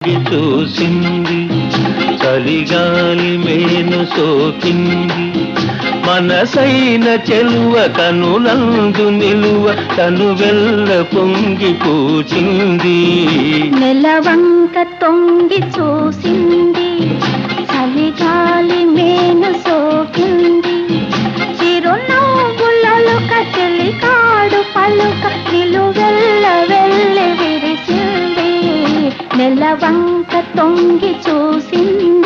చూసింది చలిగాలి మేను సోకింది మనసైన చెలువ కనులందు నిలువ తను వెల్ల పొంగి పూచింది నెలవంక తొంగి చూసింది చలిగాలి మేను సోకింది చిరునవ్వులలో కచెలి కాడు పలుక నిలువెల్ల వెళ్ళి విరిసింది నెలవంక తొంగి చూసింది